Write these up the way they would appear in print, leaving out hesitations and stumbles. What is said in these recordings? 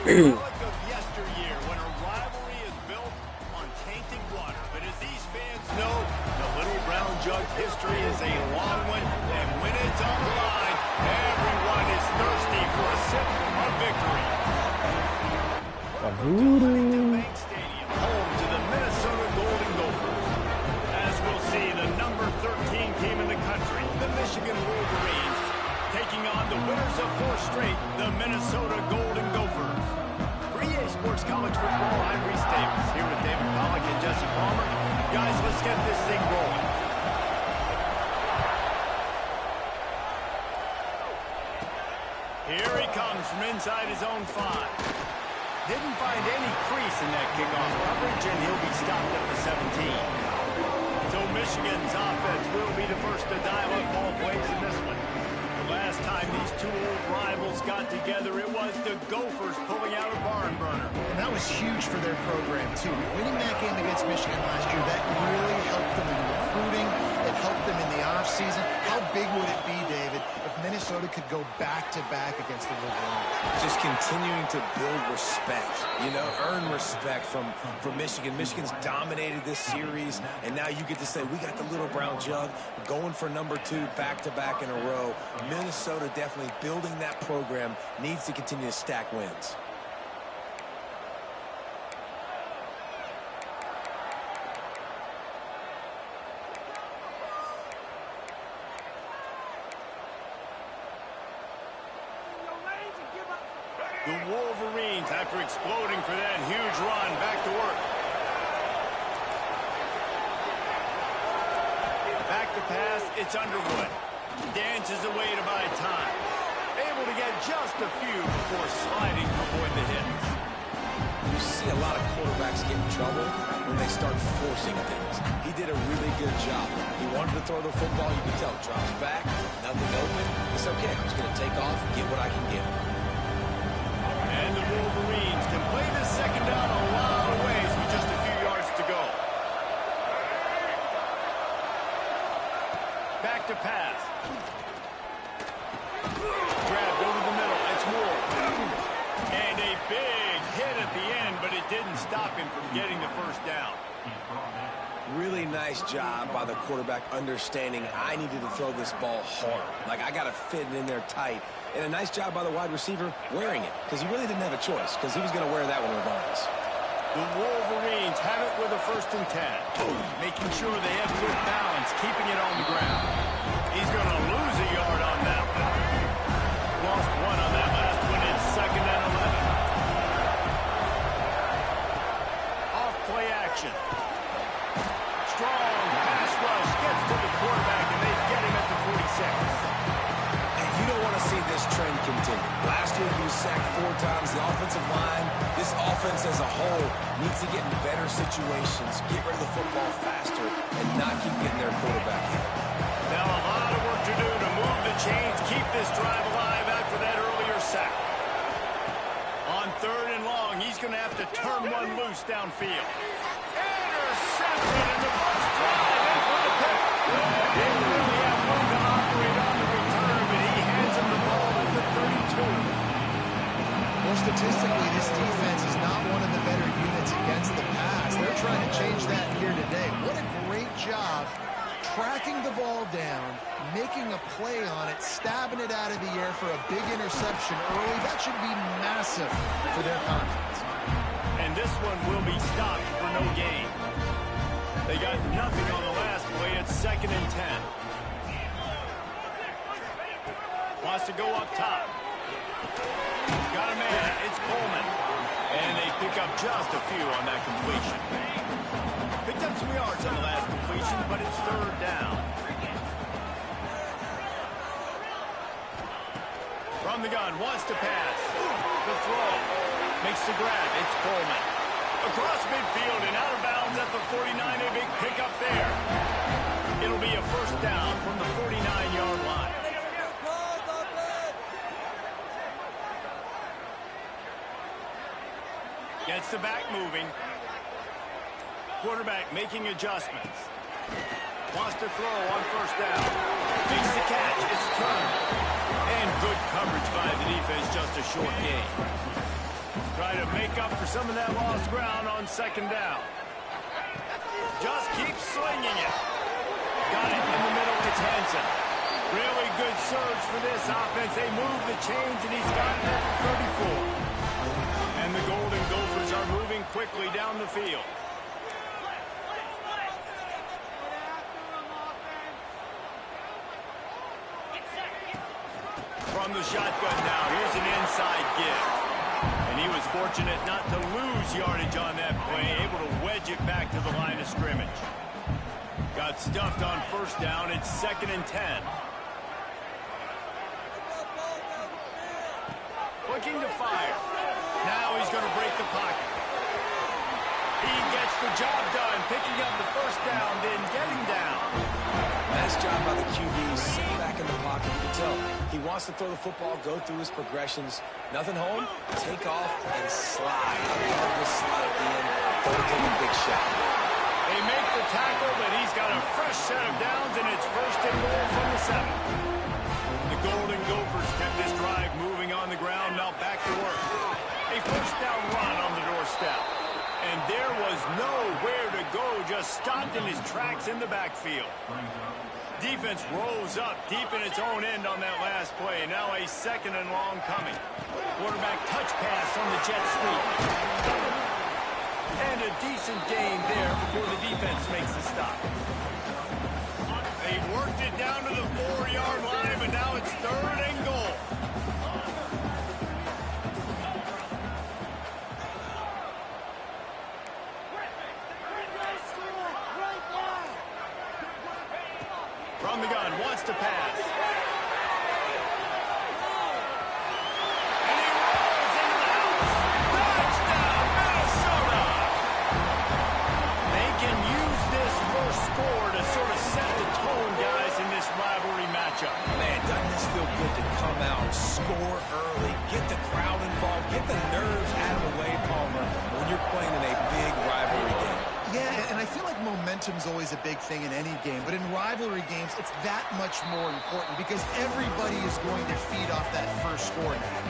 relic of yesteryear when a rivalry is built on tainted water. But as these fans know, the Little Brown Jug history is a long one, and when it's on the line, everyone is thirsty for a sip of victory. Bank Stadium, home to the Minnesota Golden Gophers. As we'll see, the number 13 team in the country, the Michigan Wolverines, taking on the winners of 4 straight, the Minnesota Golden Gophers. For EA Sports College Football, I'm Reese Davis, here with David Pollack and Jesse Palmer. Guys, let's get this thing rolling. Here he comes from inside his own 5. Didn't find any crease in that kickoff coverage, and he'll be stopped at the 17. So Michigan's offense will be the first to dial up ball plays in this one. The last time these two old rivals got together, it was the Gophers pulling out a barn burner. And that was huge for their program, too. Winning that game against Michigan last year, that really helped them in recruiting. It helped them in the offseason. How big would it be, David, if Minnesota could go back-to-back against the Wolverines? Just continuing to build respect, earn respect from Michigan. Michigan's dominated this series, and now you get to say, we got the Little Brown Jug going for number 2 back-to-back in a row. Minnesota definitely building that program, needs to continue to stack wins. The Wolverines, after exploding for that huge run, back to work. Back to pass, it's Underwood. Dances away to buy time. Able to get just a few before sliding to avoid the hit. You see a lot of quarterbacks get in trouble when they start forcing things. He did a really good job. He wanted to throw the football, you can tell. Drops back, nothing open. It's okay, I'm just going to take off, get what I can get. And the Wolverines can play this second down a lot of ways with just a few yards to go. Back to pass. Grabbed over the middle. It's Moore. And a big hit at the end, but it didn't stop him from getting the first down. Really nice job by the quarterback understanding I needed to throw this ball hard. Like, I got to fit it in there tight. And a nice job by the wide receiver wearing it, because he really didn't have a choice, because he was going to wear that one regardless. The Wolverines have it with a 1st and 10. Making sure they have good balance, keeping it on the ground. He's going to lose a yard on that one. Lost 1 on that last one. It's 2nd and 11. Off play action. Strong pass rush gets to the quarterback, and they get him at the 46. You don't want to see this trend continue. Last week he was sacked 4 times. The offensive line, this offense as a whole, needs to get in better situations, get rid of the football faster, and not keep getting their quarterback hit. Now a lot of work to do to move the chains, keep this drive alive after that earlier sack. On 3rd and long, he's going to have to turn one loose downfield. Intercepted in the first drive. That's for the pick. Didn't really have room to operate on the return, but he hands him the ball at the 32. Well, statistically, this defense is not one of the better units against the pass. They're trying to change that here today. What a great job tracking the ball down, making a play on it, stabbing it out of the air for a big interception early. That should be massive for their confidence. And this one will be stopped for no gain. They got nothing on the last play. It's 2nd and 10. Wants to go up top. Got a man. It's Coleman. And they pick up just a few on that completion. Picked up some yards on the last completion, but it's 3rd down. From the gun, wants to pass. The throw. Makes the grab. It's Coleman. Across midfield and out of bounds at the 49. A big pickup there. It'll be a 1st down from the 49-yard line. Gets the back moving. Quarterback making adjustments. Wants to throw on 1st down. Makes the catch. It's turned. And good coverage by the defense. Just a short gain. Try to make up for some of that lost ground on second down. Just keep slinging it. Got it in the middle. It's Hansen. Really good surge for this offense. They move the chains, and he's got it at 34. And the Golden Gophers are moving quickly down the field. From the shotgun now, here's an inside give. And he was fortunate not to lose yardage on that play, able to wedge it back to the line of scrimmage. Got stuffed on first down. It's 2nd and 10. Looking to fire. Now he's going to break the pocket. He gets the job done, picking up the first down, then getting down. Nice job by the QB. Sit back in the pocket. You can tell he wants to throw the football, go through his progressions. Nothing home, take off and slide. I love this slide at the end. Go to take a big shot. They make the tackle, but he's got a fresh set of downs, and it's 1st and goal from the 7. The Golden Gophers kept this drive moving on the ground. Now back to work. A first down run on the doorstep. And there was nowhere to go, just stopped in his tracks in the backfield. Defense rolls up deep in its own end on that last play. Now a 2nd and long coming. Quarterback touch pass on the jet sweep. And a decent gain there before the defense makes the stop. They worked it down to the 4-yard line, but now it's 3rd and goal. From the gun, wants to pass. And he rolls into the house. Touchdown, Minnesota! They can use this first score to sort of set the tone, guys, in this rivalry matchup. Man, doesn't this feel good to come out, score early, get the crowd involved, get the nerves out of the way, Palmer, when you're playing in a big rivalry game. Yeah, and I feel like momentum's always a big thing in any game, but in rivalry games, it's that much more important because everybody is going to feed off that first score now.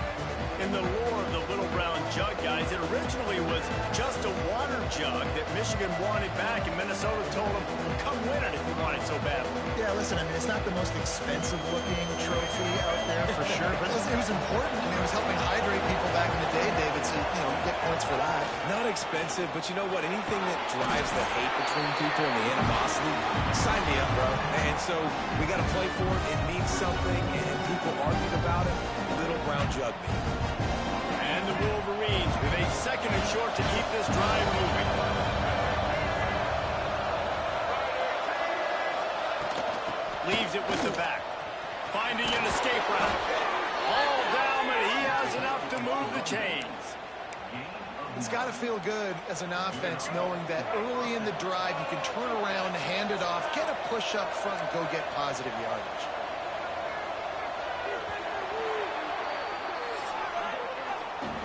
In the lore of the Little Brown Jug, guys, it originally was just a water jug that Michigan wanted back, and Minnesota told them, come win it if you want it so badly. Yeah, listen, I mean, it's not the most expensive-looking trophy out there for sure, but it was important. I mean, it was helping hydrate people back in the day, David, so, you know, you get points for that. Not expensive, but you know what? Anything that drives the hate between people and the animosity, sign me up, bro. And so we got to play for it. It means something, and people arguing about it. Little Brown Jug me. And the Wolverines with a 2nd and short to keep this drive moving. Leaves it with the back. Finding an escape route. All down, but he has enough to move the chains. It's got to feel good as an offense knowing that early in the drive you can turn around, hand it off, get a push up front, and go get positive yardage.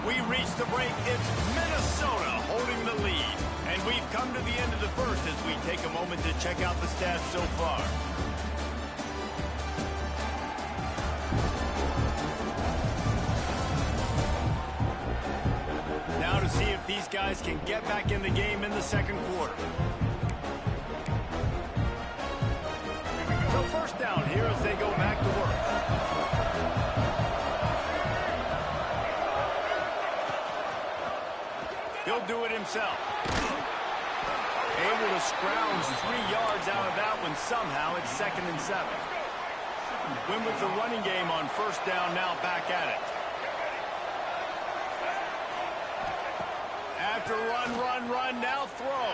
We reach the break. It's Minnesota holding the lead. And we've come to the end of the first as we take a moment to check out the stats so far. Now to see if these guys can get back in the game in the 2nd quarter. So first down here as they go back to work. He'll do it himself. Able to scrounge 3 yards out of that one somehow. It's 2nd and 7. Win with the running game on first down, now back at it. After run, now throw.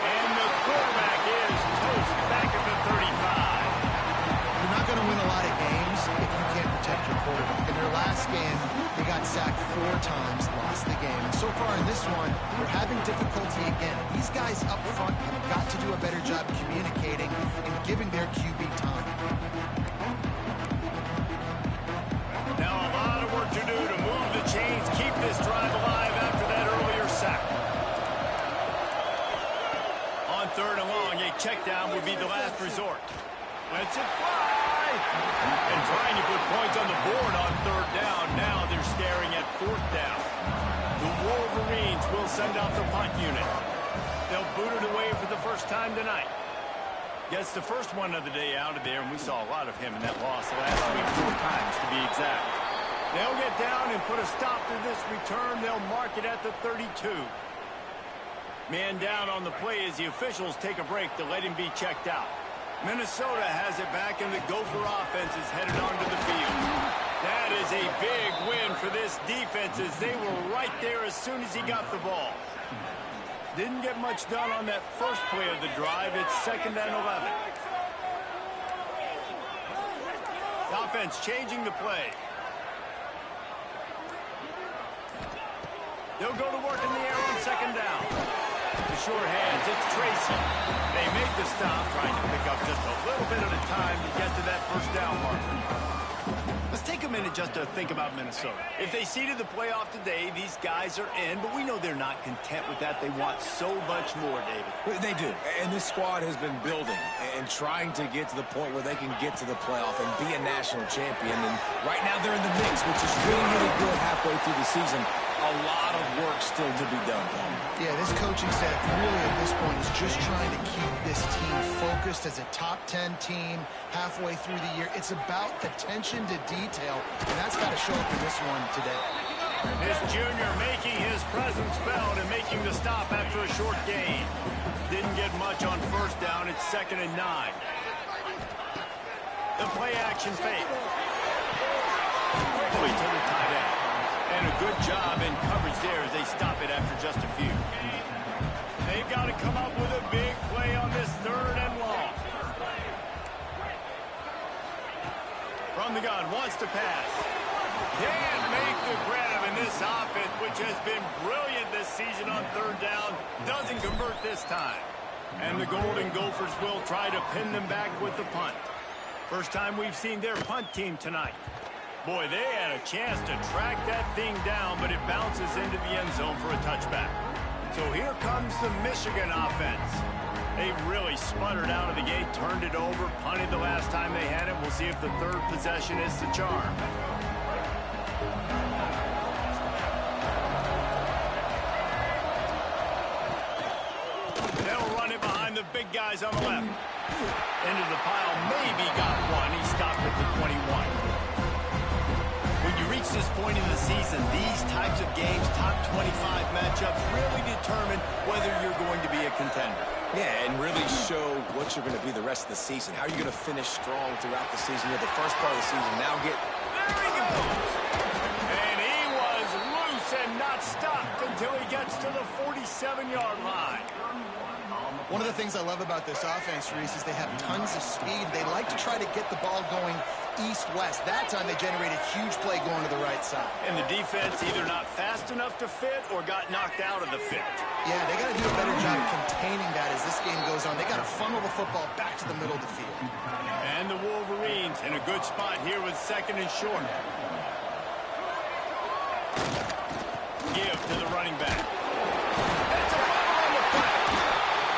And the quarterback is toast back at the 35. You're not going to win a lot of games if you can't protect your quarterback. In their last game, they got sacked 4 times, lost the game. And so far in this one, they're having difficulty again. These guys up front have got to do a better job communicating and giving their QB time. Now a lot of work to do to move the chains, keep this drive alive after that earlier sack. On 3rd and long, a check down would be the last resort. Lets it fly. And trying to put points on the board on 3rd down. Now they're staring at 4th down. The Wolverines will send out the punt unit. They'll boot it away for the first time tonight. Gets the first one of the day out of there, and we saw a lot of him in that loss last week, 4 times to be exact. They'll get down and put a stop to this return. They'll mark it at the 32. Man down on the play as the officials take a break to let him be checked out. Minnesota has it back, and the Gopher offense is headed onto the field. That is a big win for this defense as they were right there as soon as he got the ball. Didn't get much done on that first play of the drive. It's 2nd and 11. The offense changing the play. They'll go to work in the air on 2nd down. The short hands, it's Tracy. They make the stop, trying to pick up just a little bit at a time to get to that first down marker. Let's take a minute just to think about Minnesota. If they seeded the playoff today, these guys are in, but we know they're not content with that. They want so much more, David. They do, and this squad has been building and trying to get to the point where they can get to the playoff and be a national champion. And right now they're in the mix, which is really, really good halfway through the season. A lot of work still to be done, Tom. Yeah, this coaching staff really at this point is just trying to keep this team focused as a top 10 team halfway through the year. It's about attention to detail, and that's got to show up in this one today. This junior making his presence felt and making the stop after a short gain. Didn't get much on first down. It's 2nd and 9. The play action fake. Quickly to the tight end. And a good job in coverage there as they stop it after just a few. They've got to come up with a big play on this 3rd and long. From the gun, wants to pass. Can't make the grab in this offense, which has been brilliant this season on 3rd down. Doesn't convert this time. And the Golden Gophers will try to pin them back with the punt. First time we've seen their punt team tonight. Boy, they had a chance to track that thing down, but it bounces into the end zone for a touchback. So here comes the Michigan offense. They really sputtered out of the gate, turned it over, punted the last time they had it. We'll see if the 3rd possession is the charm. They'll run it behind the big guys on the left. Into the pile, maybe got one. He stopped at the 21. When you reach this point in the season, these types of games, top 25 matchups, really determine whether you're going to be a contender. Yeah, and really show what you're going to be the rest of the season. How are you going to finish strong throughout the season? You're the first part of the season. Now get... There he goes! And he was loose and not stopped until he gets to the 47-yard line. One of the things I love about this offense, Reese, is they have tons of speed. They like to try to get the ball going east-west. That time they generated a huge play going to the right side. And the defense either not fast enough to fit or got knocked out of the fit. Yeah, they got to do a better job containing that as this game goes on. They got to funnel the football back to the middle of the field. And the Wolverines in a good spot here with 2nd and short. Give to the running back. That's a run on the back.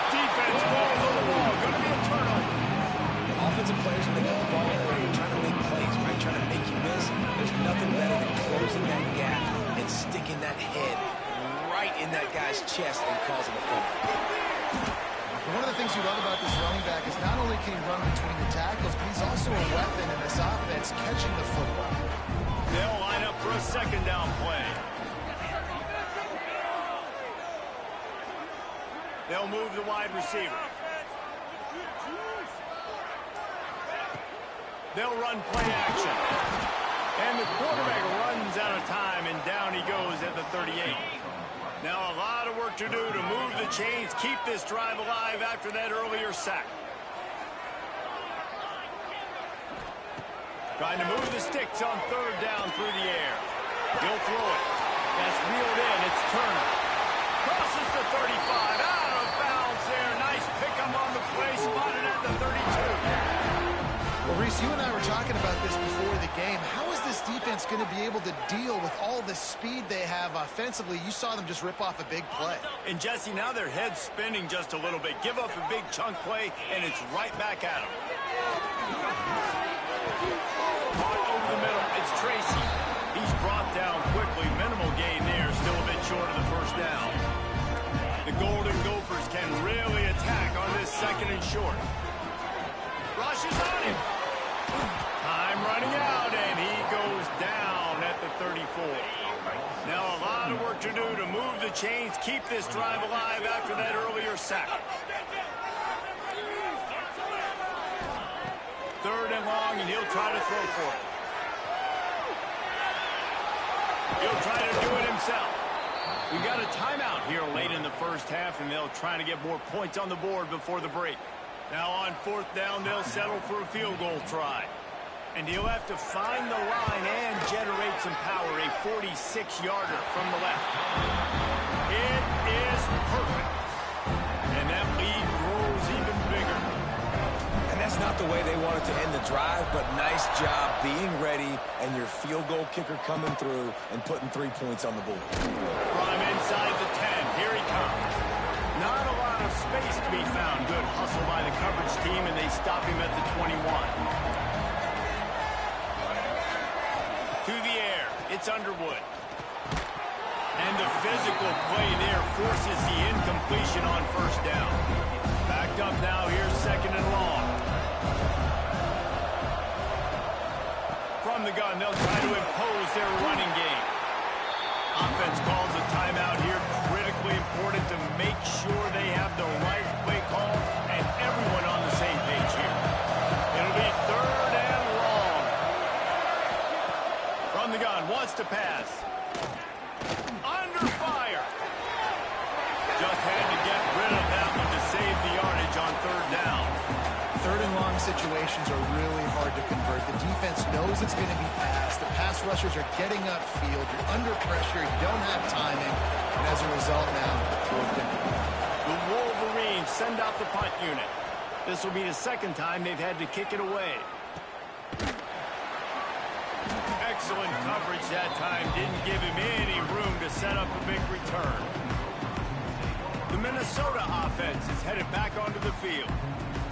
Defense falls on the wall. Going to be a turnover. Offensive players, when they get the ball in there, they're trying to make plays, right? Trying to make you miss. There's nothing better than closing that gap and sticking that head right in that guy's chest and causing a fumble. One of the things you love about this running back is not only can he run between the tackles, but he's also a weapon in this offense catching the football. They'll line up for a 2nd down play. They'll move the wide receiver. They'll run play action. And the quarterback runs out of time, and down he goes at the 38. Now a lot of work to do to move the chains, keep this drive alive after that earlier sack. Trying to move the sticks on 3rd down through the air. He'll throw it. That's reeled in. It's Turner. Crosses the 35. Out of bounds there. Nice pick up on the play. Spotted at the 32. Well, Reese, you and I were talking about this before the game. How is this defense going to be able to deal with all the speed they have offensively? You saw them just rip off a big play. And, Jesse, now their head's spinning just a little bit. Give up a big chunk play, and it's right back at them. Over the middle, it's Tracy. He's brought down quickly. Minimal gain there. Still a bit short of the first down. The Golden Gophers can really attack on this 2nd and short. Rushes on him. Time running out, and he goes down at the 34. Now a lot of work to do to move the chains, keep this drive alive after that earlier sack. 3rd and long, and he'll try to throw for it. He'll try to do it himself. We've got a timeout here late in the first half, and they'll try to get more points on the board before the break. Now on 4th down, they'll settle for a field goal try. And he'll have to find the line and generate some power, a 46-yarder from the left. It is perfect. And that lead grows even bigger. And that's not the way they wanted to end the drive, but nice job being ready and your field goal kicker coming through and putting 3 points on the board. From inside the 10, here he comes. Not a lot of space to be found. Good hustle by the coverage team, and they stop him at the 21. To the air, it's Underwood. And the physical play there forces the incompletion on 1st down. Backed up now, here's 2nd and long. From the gun, they'll try to impose their running game. Offense calls a timeout here, critically important to make sure they have the right play call and everyone on the same page here. It'll be 3rd and long. From the gun, wants to pass. Under fire. Just had to get rid of that one to save the yardage on 3rd down. 3rd and long situations are really hard to convert. The defense knows it's going to be passed. The pass rushers are getting upfield. You're under pressure. You don't have timing. And as a result now, the Wolverines send out the punt unit. This will be the 2nd time they've had to kick it away. Excellent coverage that time. Didn't give him any room to set up a big return. The Minnesota offense is headed back onto the field.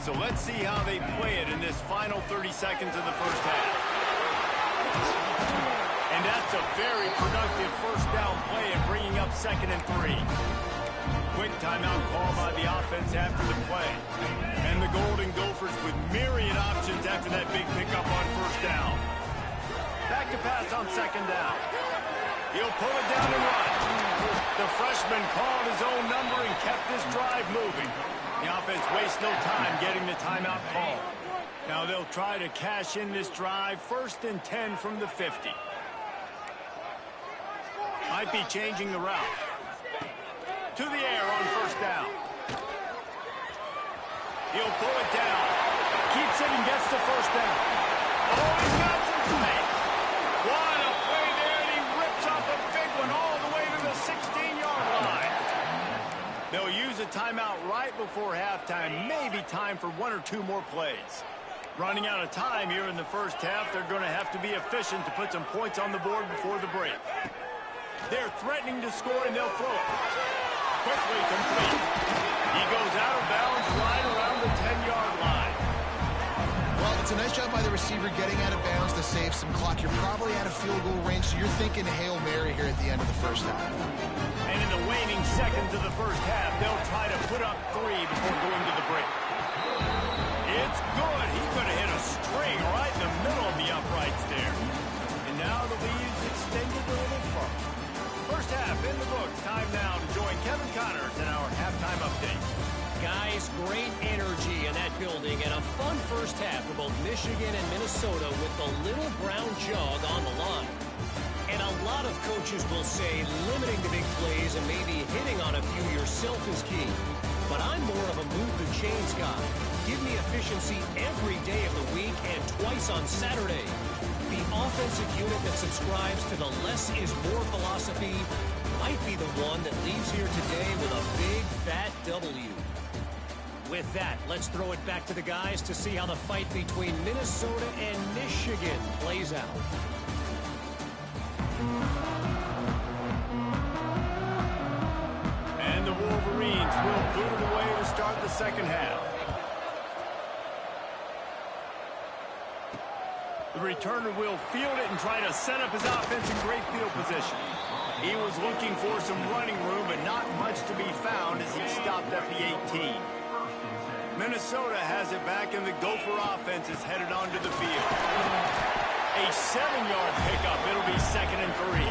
So let's see how they play it in this final 30 seconds of the first half. And that's a very productive 1st down play and bringing up 2nd and 3. Quick timeout call by the offense after the play. And the Golden Gophers with myriad options after that big pickup on 1st down. Back to pass on 2nd down. He'll pull it down and run. The freshman called his own number and kept this drive moving. The offense wastes no time getting the timeout call. Now they'll try to cash in this drive. 1st and 10 from the 50. Might be changing the route. To the air on 1st down. He'll pull it down. Keeps it and gets the 1st down. Oh, he's got some space. What a play there, and he rips off a big one all the way to the 16-yard line. They'll use a timeout right before halftime. Maybe time for 1 or 2 more plays. Running out of time here in the first half. They're going to have to be efficient to put some points on the board before the break. They're threatening to score, and they'll throw it. Quickly complete. He goes out of bounds right around the 10-yard line. well, it's a nice job by the receiver getting out of bounds to save some clock. You're probably out of field goal range, so you're thinking Hail Mary here at the end of the first half. And in the waning seconds of the first half, they'll try to put up 3 before going to the break. It's good. He could have hit a string right in the middle of the uprights there. And now the lead's extended a little further. First half in the books. Time now to join Kevin Connors in our halftime update. Guys, great energy in that building and a fun first half for both Michigan and Minnesota with the little brown jug on the line. And a lot of coaches will say limiting the big plays and maybe hitting on a few yourself is key. But I'm more of a move the chains guy. Give me efficiency every day of the week and twice on Saturday. The offensive unit that subscribes to the less is more philosophy might be the one that leaves here today with a big fat W. With that, let's throw it back to the guys to see how the fight between Minnesota and Michigan plays out. And the Wolverines will boot it away to start the second half. The returner will field it and try to set up his offense in great field position. He was looking for some running room, but not much to be found as he stopped at the 18. Minnesota has it back, and the Gopher offense is headed onto the field. A 7-yard pickup. It'll be 2nd and 3.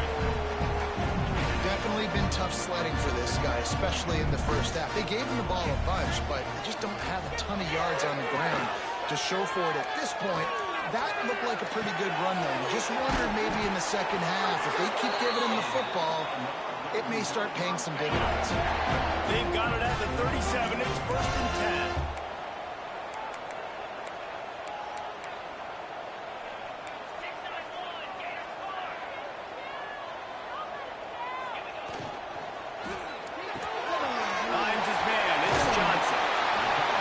Definitely been tough sledding for this guy, especially in the first half. They gave him the ball a bunch, but they just don't have a ton of yards on the ground to show for it at this point. That looked like a pretty good run, though. You just wondered maybe in the second half, if they keep giving him the football, it may start paying some dividends. They've got it at the 37. It's 1st and 10.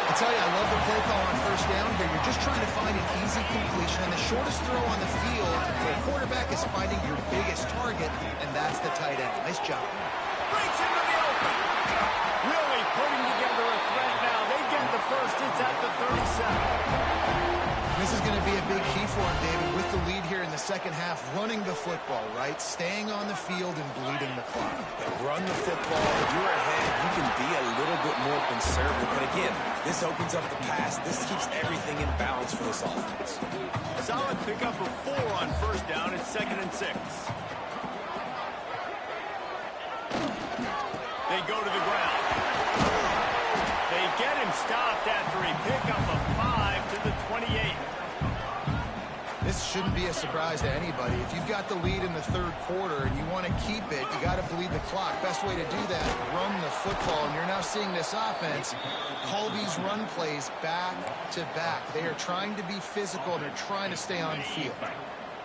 I tell you, I love the play call on 1st down here. You're just trying to find an easy completion, and the shortest throw on the field for a quarterback is finding your biggest target, and that's the tight end. Nice job. Breaks into the open. Really putting together a threat now. They get the first. It's at the 37. This is going to be a big key for him, David, with the lead here in the second half, running the football, right? Staying on the field and bleeding the clock. Run the football. If you're ahead, you can be a little bit more conservative. But again, this opens up the pass. This keeps everything in balance for this offense. Solid pickup of 4 on 1st down. It's 2nd and 6. They go to the ground. They get him stopped after a pickup of 5 to the 28. This shouldn't be a surprise to anybody. If you've got the lead in the 3rd quarter and you want to keep it, you got to bleed the clock. Best way to do that, run the football. And you're now seeing this offense call these run plays back to back. They are trying to be physical, and they're trying to stay on the field.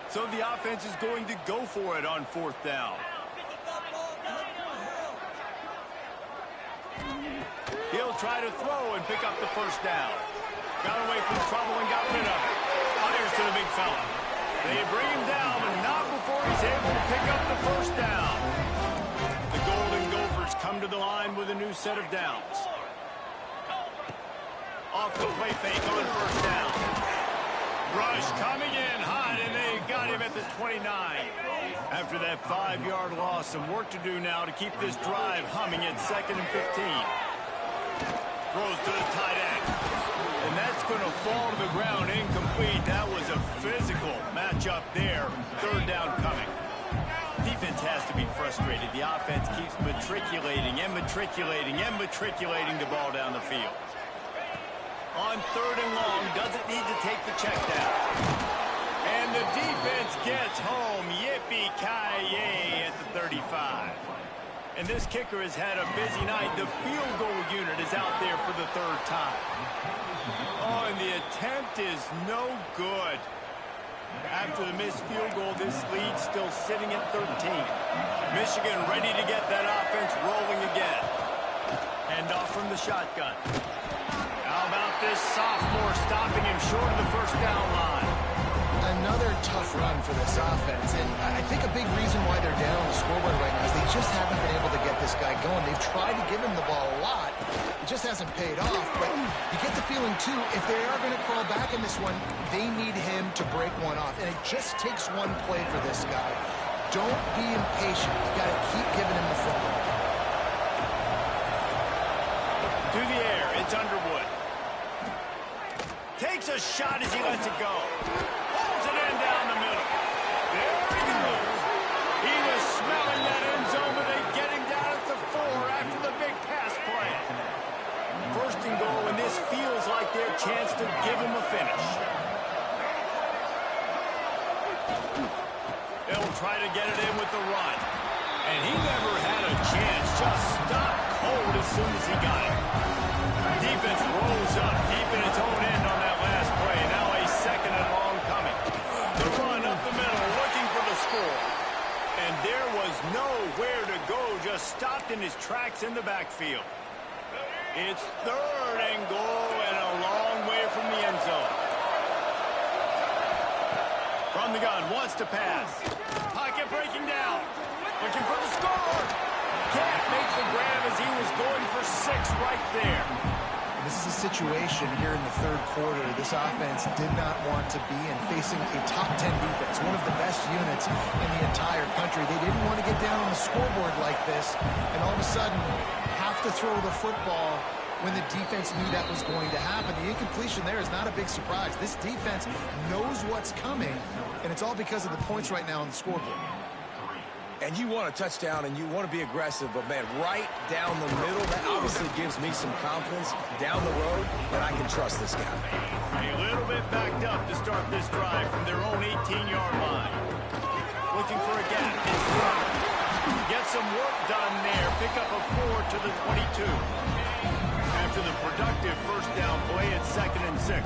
So the offense is going to go for it on 4th down. He'll try to throw and pick up the 1st down. Got away from trouble and got rid of it. Fires to the big fella. They bring him down, but not before he's able to pick up the 1st down. The Golden Gophers come to the line with a new set of downs. Off the play fake on 1st down. Rush coming in hot, and they got him at the 29. After that 5-yard loss, some work to do now to keep this drive humming at 2nd and 15. Throws to the tight end. And that's going to fall to the ground incomplete. That was a physical matchup there. 3rd down coming. Defense has to be frustrated. The offense keeps matriculating and matriculating and matriculating the ball down the field. On 3rd and long, doesn't need to take the check down. And the defense gets home. Yippee-ki-yay at the 35. And this kicker has had a busy night. The field goal unit is out there for the 3rd time. Oh, and the attempt is no good. After the missed field goal, this lead's still sitting at 13. Michigan ready to get that offense rolling again. Hand off from the shotgun. How about this sophomore stopping him short of the 1st down line? Another tough run for this offense, and I think a big reason why they're down on the scoreboard right now is they just haven't been able to get this guy going. They've tried to give him the ball a lot. It just hasn't paid off, but you get the feeling, too, if they are going to crawl back in this one, they need him to break one off, and it just takes one play for this guy. Don't be impatient. You got to keep giving him the football. To the air, it's Underwood. Takes a shot as he lets it go. Holds it in down the middle. There he goes. He was smelling that end zone, but they get him down at the 4 after the big pass play. 1st and goal, and this feels like their chance to give him a finish. They'll try to get it in with the run. And he never had a chance. Just stopped cold as soon as he got it. Defense rolls up deep in its own end on that last play. Now a 2nd and long coming. The run up the middle, looking for the score. And there was nowhere to go, just stopped in his tracks in the backfield. It's 3rd and goal and a long way from the end zone. From the gun, wants to pass. Pocket breaking down. Looking for the score. Can't make the grab as he was going for 6 right there. This is a situation here in the third quarter this offense did not want to be in, facing a top 10 defense, one of the best units in the entire country. They didn't want to get down on the scoreboard like this and all of a sudden have to throw the football when the defense knew that was going to happen. The incompletion there is not a big surprise. This defense knows what's coming, and it's all because of the points right now on the scoreboard. And you want a touchdown and you want to be aggressive, but man, right down the middle, that obviously gives me some confidence down the road that I can trust this guy. A little bit backed up to start this drive from their own 18-yard line. Looking for a gap. It's thrown. Get some work done there. Pick up a 4 to the 22. After the productive first down play, it's 2nd and 6.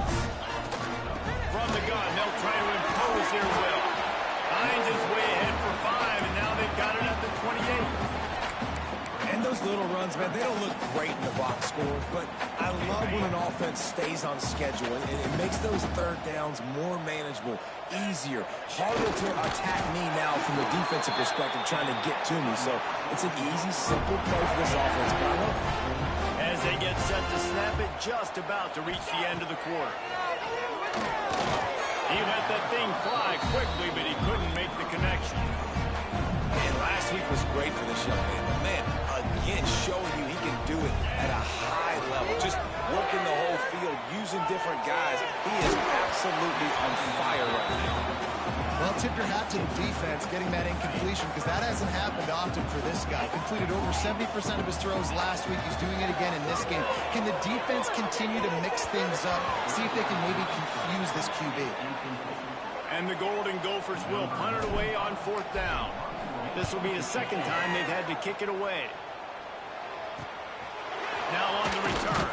From the gun, they'll try to impose their will. Hines is way ahead for 5, and now they've got it at the 28. And those little runs, man, they don't look great in the box score, but I love when an offense stays on schedule, and it makes those third downs more manageable, easier, harder to attack me now from the defensive perspective trying to get to me. So it's an easy, simple play for this offense, but I love it. As they get set to snap it, just about to reach the end of the quarter. He let that thing fly quickly, but he couldn't make the connection. And last week was great for this young man. But man, again, showing you he can do it at a high level. Just working the whole field, using different guys. He is absolutely on fire right now. Well, tip your hat to the defense getting that incompletion, because that hasn't happened often for this guy. Completed over 70% of his throws last week. He's doing it again in this game. Can the defense continue to mix things up, see if they can maybe confuse this QB? And the Golden Gophers will punt it away on 4th down. This will be the second time they've had to kick it away. Now on the return.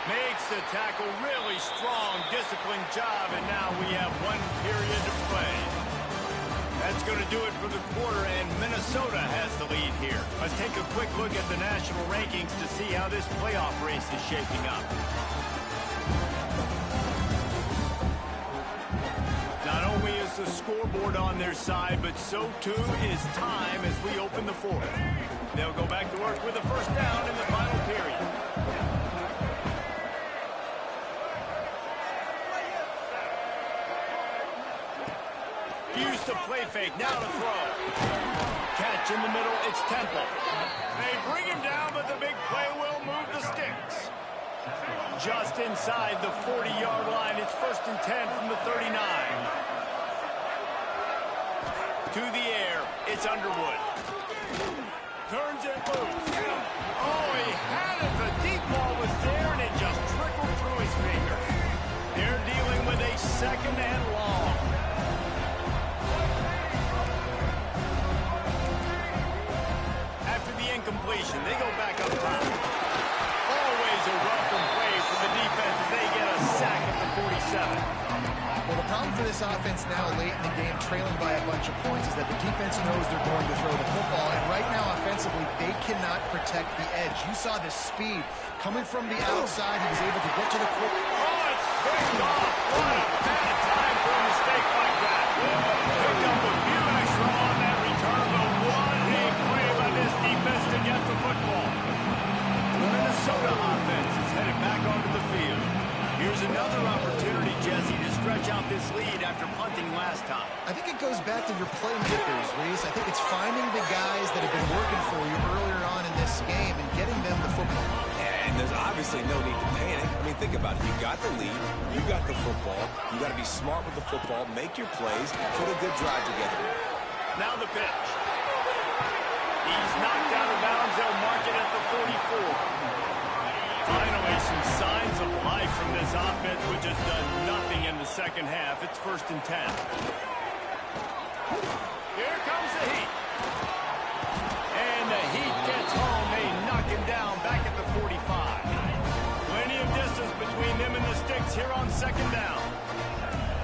Makes the tackle, really strong, disciplined job, and now we have 1 period to play. That's going to do it for the quarter, and Minnesota has the lead here. Let's take a quick look at the national rankings to see how this playoff race is shaping up. Not only is the scoreboard on their side, but so too is time as we open the fourth. They'll go back to work with a first down in the final period. Used to play fake, now to throw. Catch in the middle, it's Temple. They bring him down, but the big play will move the sticks. Just inside the 40-yard line, it's 1st and 10 from the 39. To the air, it's Underwood. Turns it loose. Oh, he had it. The deep ball was there, and it just trickled through his fingers. They're dealing with a 2nd and long. After the incompletion, they go back up top. Always a welcome play for the defense as they get a sack at the 47. Well, the problem for this offense now late in the game, trailing by a bunch of points, is that the defense knows they're going to throw the football. And right now, offensively, they cannot protect the edge. You saw the speed coming from the outside. He was able to get to the quarter. Oh, it's picked off. What a bad time for a mistake like that. Picked up a few extra on that return, but what a play by this defense to get the football. The Minnesota offense is headed back onto the field. Here's another opportunity, Jesse, to stretch out this lead after punting last time. I think it goes back to your playmakers, Reese. I think it's finding the guys that have been working for you earlier on in this game and getting them the football. And there's obviously no need to panic. I mean, think about it. You got the lead. You got the football. You got to be smart with the football, make your plays, put a good drive together. Now the pitch. He's knocked out of bounds. They'll mark it at the 44. Finally, some signs of life from this offense, which has done nothing in the second half. It's 1st and 10. Here comes the Heat. And the Heat gets home. They knock him down back at the 45. Plenty of distance between them and the sticks here on 2nd down.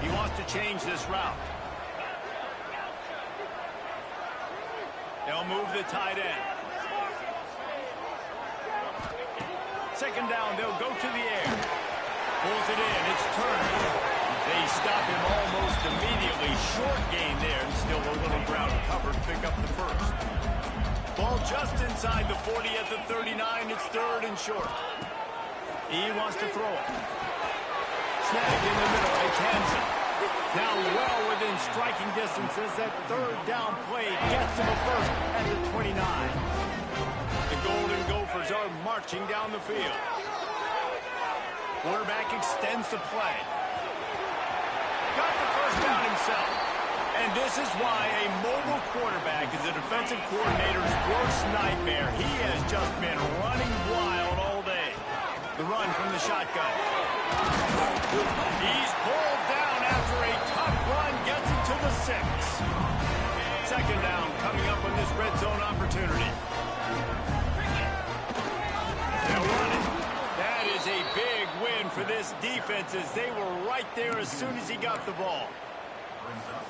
He wants to change this route. They'll move the tight end. 2nd down, they'll go to the air. Pulls it in, it's turned. They stop him almost immediately. Short gain there, and still a little ground covered. Pick up the first. Ball just inside the 40 at the 39. It's 3rd and short. He wants to throw it. Snagged in the middle. It's Hansen. Now well within striking distance as that third down play gets him a first at the 29. The Golden Gophers are marching down the field. Quarterback extends the play. Got the first down himself. And this is why a mobile quarterback is a defensive coordinator's worst nightmare. He has just been running wild all day. The run from the shotgun. He's pulled down after a tough run, gets it to the 6. Second down coming up on this red zone opportunity. They'll run it. That is a big win for this defense as they were right there as soon as he got the ball.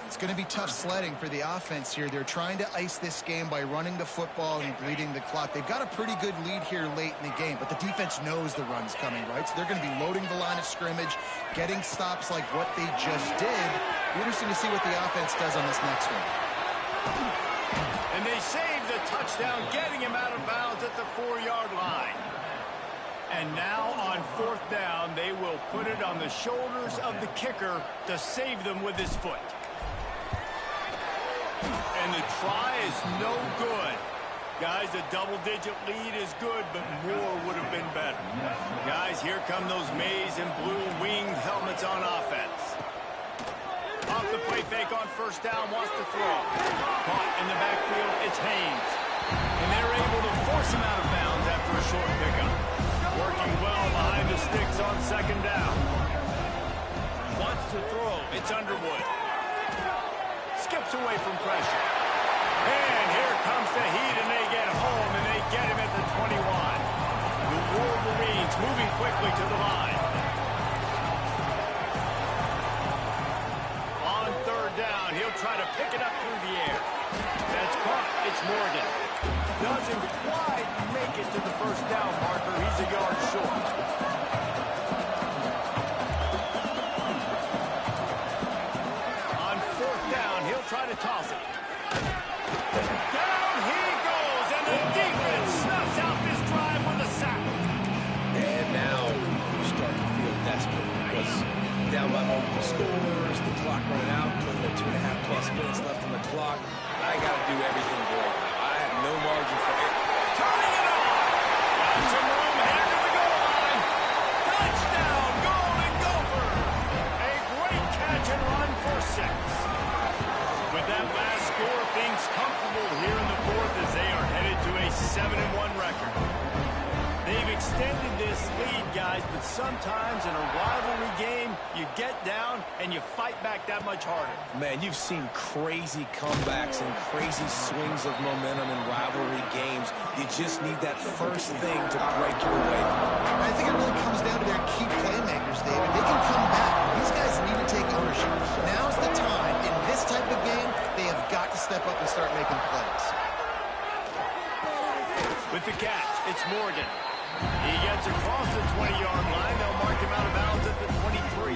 It's going to be tough sledding for the offense here. They're trying to ice this game by running the football and bleeding the clock. They've got a pretty good lead here late in the game, but the defense knows the run's coming, right? So they're going to be loading the line of scrimmage, getting stops like what they just did. Be interesting to see what the offense does on this next one. And they saved the touchdown, getting him out of bounds at the 4-yard line. And now on fourth down, they will put it on the shoulders of the kicker to save them with his foot. And the try is no good. Guys, a double-digit lead is good, but more would have been better. Guys, here come those maize and blue winged helmets on offense. Off the play fake on first down, wants to throw. Caught in the backfield, it's Haynes. And they're able to force him out of bounds after a short pickup. Working well behind the sticks on second down. Wants to throw. It's Underwood. Skips away from pressure. And here comes the heat, and they get home, and they get him at the 21. The Wolverines moving quickly to the line. On third down, he'll try to pick it up through the air. That's caught. It's Morgan. Doesn't quite make it to the first down marker. He's a yard short. On fourth down, he'll try to toss it. Down he goes, and the defense snuffs out this drive with a sack. And now you start to feel desperate because down by multiple scores, the clock running out, putting the 2.5+ minutes left on the clock. I got to do everything great now. I have no margin for it. Turning it on. Got some room here to the goal line. Touchdown, Golden Gophers. A great catch and run for 6. With that last score, things comfortable here in the fourth as they are headed to a 7-1 record. They've extended this lead, guys, but sometimes in a rivalry game, you get down and you fight back that much harder. Man, you've seen crazy comebacks and crazy swings of momentum in rivalry games. You just need that first thing to break your way. I think it really comes down to their key playmakers, David. They can come back. These guys need to take ownership. Now's the time. In this type of game, they have got to step up and start making plays. With the catch, it's Morgan. He gets across the 20-yard line. They'll mark him out of bounds at the 23.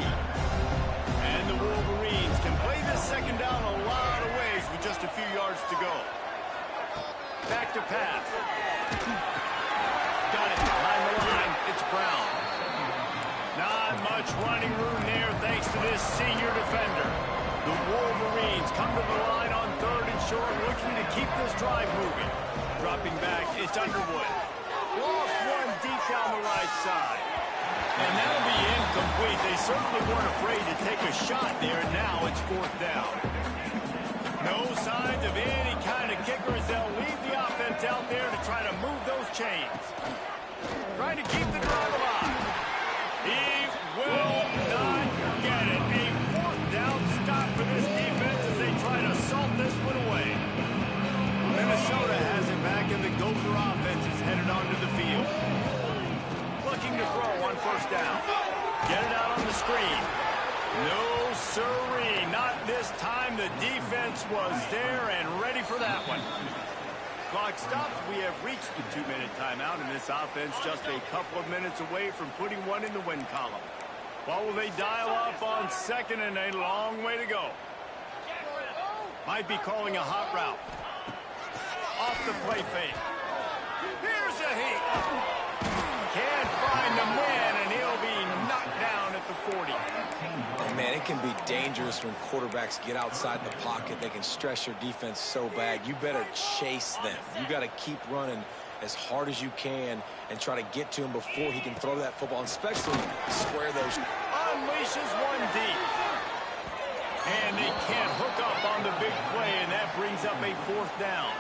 And the Wolverines can play this second down a lot of ways with just a few yards to go. Back to pass. Got it behind the line. It's Brown. Not much running room there thanks to this senior defender. The Wolverines come to the line on third and short, looking to keep this drive moving. Dropping back, it's Underwood. Lost one deep down the right side. And that'll be incomplete. They certainly weren't afraid to take a shot there. Now it's fourth down. No signs of any kind of kickers. They'll leave the offense out there to try to move those chains. Trying to keep the drive alive. He will not get it. A fourth down stop for this defense as they try to salt this one away. Minnesota has it back, and the Gopher offense is headed onto the field. Looking to throw on first down. Get it out on the screen. No siree, not this time. The defense was there and ready for that one. Clock stops. We have reached the 2-minute timeout, and this offense just a couple of minutes away from putting one in the win column. What will they dial up on second, and a long way to go? Might be calling a hot route. Off the play fake. Here's a heat. Can't find the man it can be dangerous when quarterbacks get outside the pocket. They can stress your defense so bad. You better chase them. You got to keep running as hard as you can and try to get to him before he can throw that football, especially square those. Unleashes one deep. And they can't hook up on the big play, and that brings up a 4th down.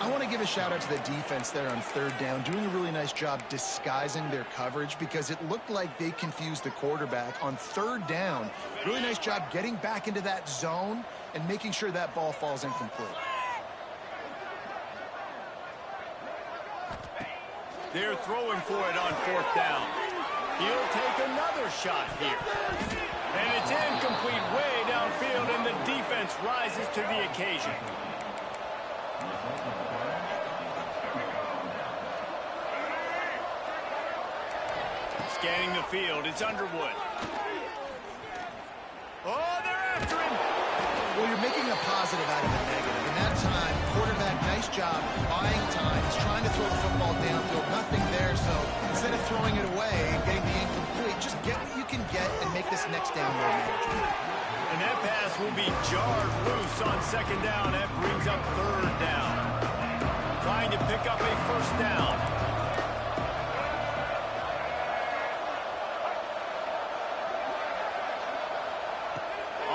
I want to give a shout out to the defense there on 3rd down, doing a really nice job disguising their coverage because it looked like they confused the quarterback on 3rd down. Really nice job getting back into that zone and making sure that ball falls incomplete. They're throwing for it on 4th down. He'll take another shot here. And it's incomplete way downfield, and the defense rises to the occasion. Scanning the field, it's Underwood. Oh, they're after him! Well, you're making a positive out of a negative. In that time, quarterback, nice job, buying time. He's trying to throw the football downfield. Nothing there, so instead of throwing it away and getting the incomplete, just get what you can get and make this next down more manageable. And that pass will be jarred loose on 2nd down. That brings up 3rd down. Trying to pick up a 1st down.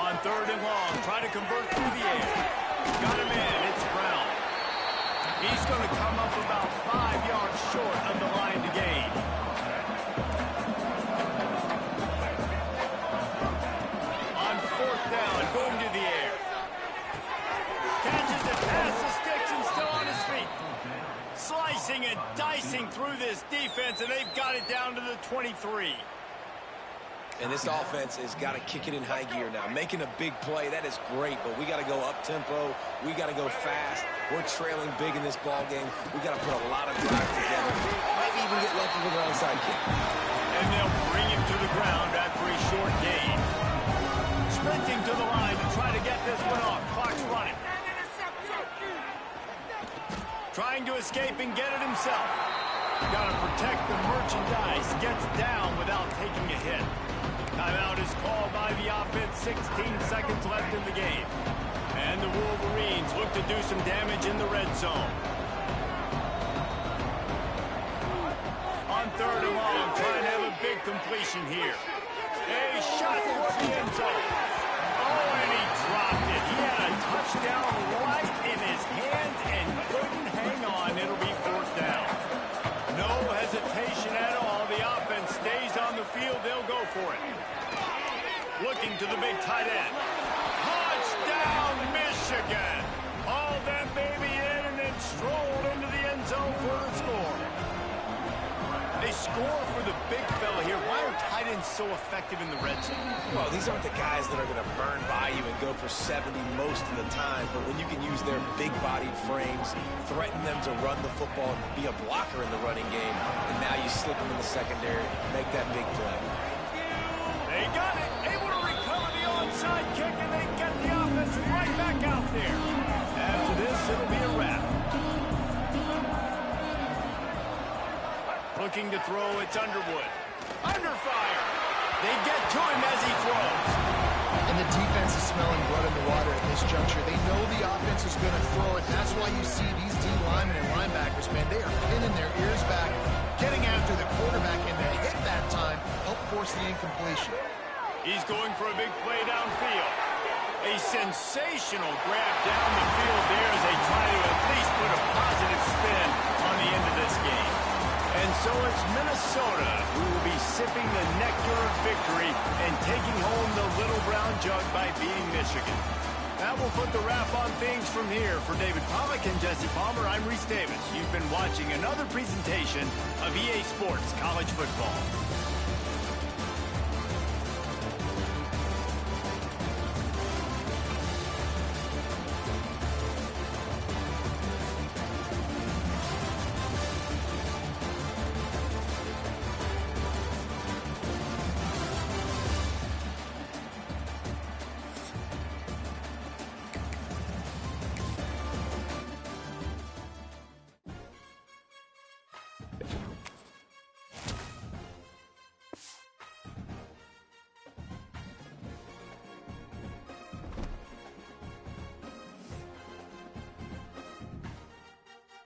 On 3rd and long, trying to convert through the air. Got him in, it's Brown. He's going to come up about 5 yards short of the line to gain. On 4th down, going to the air. Catches it past the sticks and still on his feet. Slicing and dicing through this defense, and they've got it down to the 23. And this offense has got to kick it in high gear now. Making a big play, that is great, but we got to go up-tempo. We got to go fast. We're trailing big in this ball game. We got to put a lot of drives together. Might even get lucky with an onside kick. And they'll bring him to the ground after a short gain. Sprinting to the line to try to get this one off. Clock's running. Trying to escape and get it himself. Got to protect the merchandise. Gets down without taking a hit. Timeout is called by the offense. 16 seconds left in the game. And the Wolverines look to do some damage in the red zone. On 3rd and long, trying to have a big completion here. A shot toward the end zone. Oh, and he dropped it. He had a touchdown right in his hands and couldn't hang on. It'll be 4th down. No hesitation at all. The offense stays on the field. They'll go for it. Looking to the big tight end. Touchdown, Michigan! All that baby in and then strolled into the end zone for the score. They score for the big fella here. Why are tight ends so effective in the red zone? Well, these aren't the guys that are going to burn by you and go for 70 most of the time, but when you can use their big-bodied frames, threaten them to run the football, and be a blocker in the running game, and now you slip them in the secondary, make that big play. They got it. Able to recover the onside kick, and they get the offense right back out there. After this, it'll be a wrap. Looking to throw, it's Underwood. Under fire. They get to him as he throws. And the defense is smelling blood in the water at this juncture. They know the offense is going to throw it. That's why you see these D linemen and linebackers, man, they are pinning their ears back, getting after the quarterback, and to hit that time, help force the incompletion. He's going for a big play downfield. A sensational grab down the field there as they try to at least put a positive spin on the end of this game. And so it's Minnesota who will be sipping the nectar of victory and taking home the little brown jug by beating Michigan. That will put the wrap on things from here. For David Pollack and Jesse Palmer, I'm Reese Davis. You've been watching another presentation of EA Sports College Football.